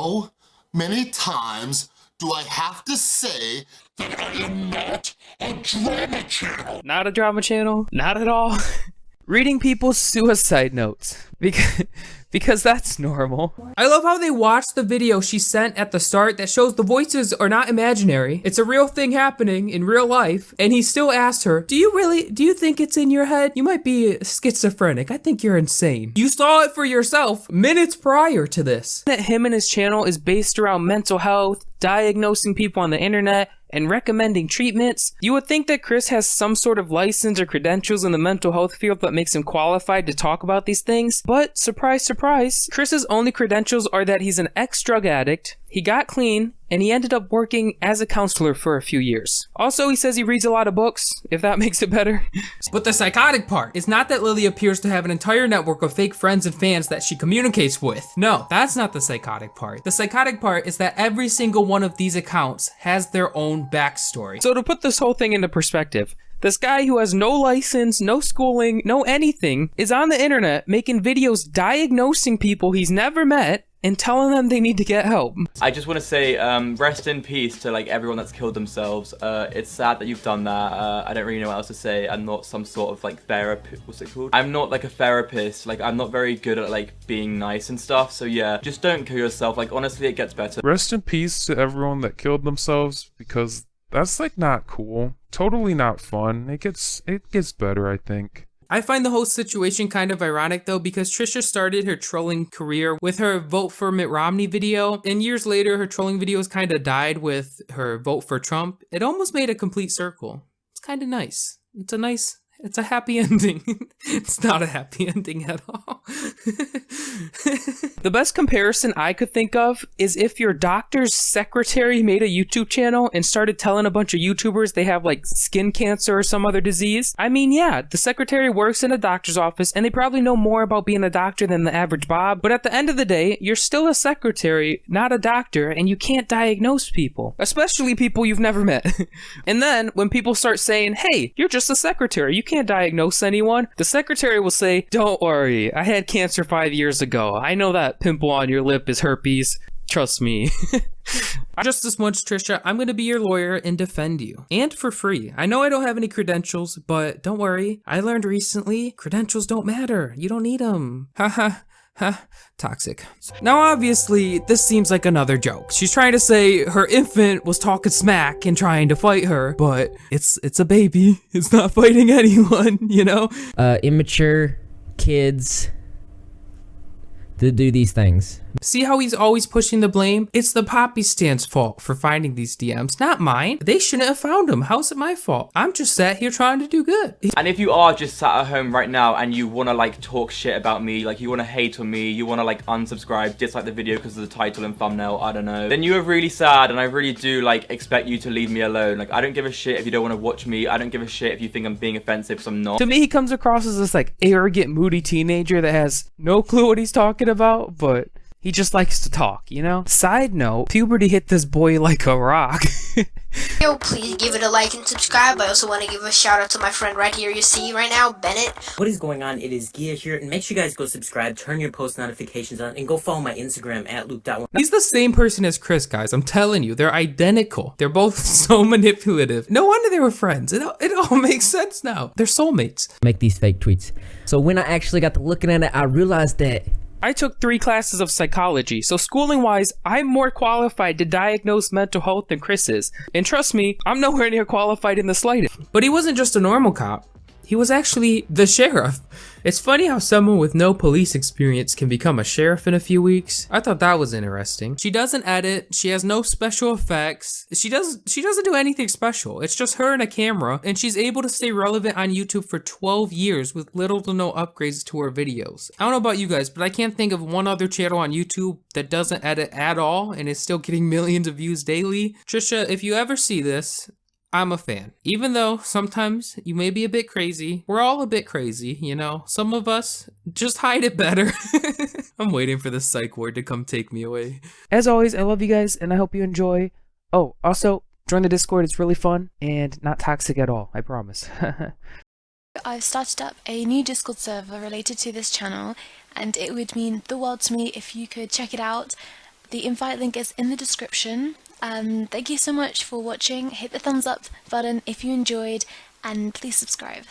How many times do I have to say that I am not a drama channel? Not a drama channel? Not at all? Reading people's suicide notes. Because that's normal. I love how they watched the video she sent at the start that shows the voices are not imaginary. It's a real thing happening in real life. And he still asked her, do you think it's in your head? You might be schizophrenic. I think you're insane. You saw it for yourself minutes prior to this. That him and his channel is based around mental health, diagnosing people on the internet, and recommending treatments. You would think that Chris has some sort of license or credentials in the mental health field that makes him qualified to talk about these things, but surprise, surprise, Chris's only credentials are that he's an ex-drug addict, he got clean, and he ended up working as a counselor for a few years. Also, he says he reads a lot of books, if that makes it better. But the psychotic part is not that Lily appears to have an entire network of fake friends and fans that she communicates with. No, that's not the psychotic part. The psychotic part is that every single one of these accounts has their own backstory. So to put this whole thing into perspective, this guy who has no license, no schooling, no anything, is on the internet making videos diagnosing people he's never met and telling them they need to get help. I just want to say, rest in peace to like everyone that's killed themselves. It's sad that you've done that. I don't really know what else to say. I'm not some sort of like therapist. What's it called? I'm not like a therapist. Like I'm not very good at like being nice and stuff. So yeah, just don't kill yourself. Like honestly, it gets better. Rest in peace to everyone that killed themselves, because that's like not cool. Totally not fun. It gets better, I think. I find the whole situation kind of ironic though, because Trisha started her trolling career with her Vote for Mitt Romney video, and years later her trolling videos kind of died with her Vote for Trump. It almost made a complete circle. It's kind of nice. It's a happy ending. It's not a happy ending at all. The best comparison I could think of is if your doctor's secretary made a YouTube channel and started telling a bunch of YouTubers they have like skin cancer or some other disease. I mean, yeah, the secretary works in a doctor's office and they probably know more about being a doctor than the average Bob, but at the end of the day, you're still a secretary, not a doctor, and you can't diagnose people, especially people you've never met. And then when people start saying, hey, you're just a secretary, you can't diagnose anyone, the secretary will say, don't worry, I had cancer 5 years ago. I know that pimple on your lip is herpes. Trust me. Just this much, Trisha, I'm gonna be your lawyer and defend you. And for free. I know I don't have any credentials, but don't worry. I learned recently, credentials don't matter. You don't need them. Haha. Huh, toxic. Now obviously, this seems like another joke. She's trying to say her infant was talking smack and trying to fight her, but it's a baby. It's not fighting anyone, you know? Immature kids to do these things. See how he's always pushing the blame? It's the Poppy Stand's fault for finding these DMs, not mine. They shouldn't have found them. How's it my fault? I'm just sat here trying to do good. And if you are just sat at home right now and you want to like talk shit about me, like you want to hate on me, you want to like unsubscribe, dislike the video because of the title and thumbnail, I don't know, then you are really sad, and I really do like expect you to leave me alone. Like I don't give a shit if you don't want to watch me. I don't give a shit if you think I'm being offensive, because I'm not. To me, he comes across as this like arrogant, moody teenager that has no clue what he's talking about, but he just likes to talk, you know? Side note, puberty hit this boy like a rock. Yo, please give it a like and subscribe. I also want to give a shout out to my friend right here you see right now, Bennett. What is going on? It is Gia here, and make sure you guys go subscribe, turn your post notifications on, and go follow my Instagram at Luke.1. He's the same person as Chris, guys. I'm telling you, they're identical. They're both so manipulative. No wonder they were friends. It all makes sense now. They're soulmates. Make these fake tweets. So when I actually got to looking at it, I realized that I took 3 classes of psychology, so schooling-wise, I'm more qualified to diagnose mental health than Chris is. And trust me, I'm nowhere near qualified in the slightest. But he wasn't just a normal cop. He was actually the sheriff. It's funny how someone with no police experience can become a sheriff in a few weeks. I thought that was interesting. She doesn't edit, she has no special effects. She doesn't do anything special. It's just her and a camera, and she's able to stay relevant on YouTube for 12 years with little to no upgrades to her videos. I don't know about you guys, but I can't think of one other channel on YouTube that doesn't edit at all and is still getting millions of views daily. Trisha, if you ever see this, I'm a fan. Even though sometimes you may be a bit crazy. We're all a bit crazy, you know? Some of us just hide it better. I'm waiting for the psych ward to come take me away. As always, I love you guys and I hope you enjoy. Oh, also, join the Discord. It's really fun and not toxic at all. I promise. I've started up a new Discord server related to this channel, and it would mean the world to me if you could check it out. The invite link is in the description. Thank you so much for watching. Hit the thumbs up button if you enjoyed, and please subscribe.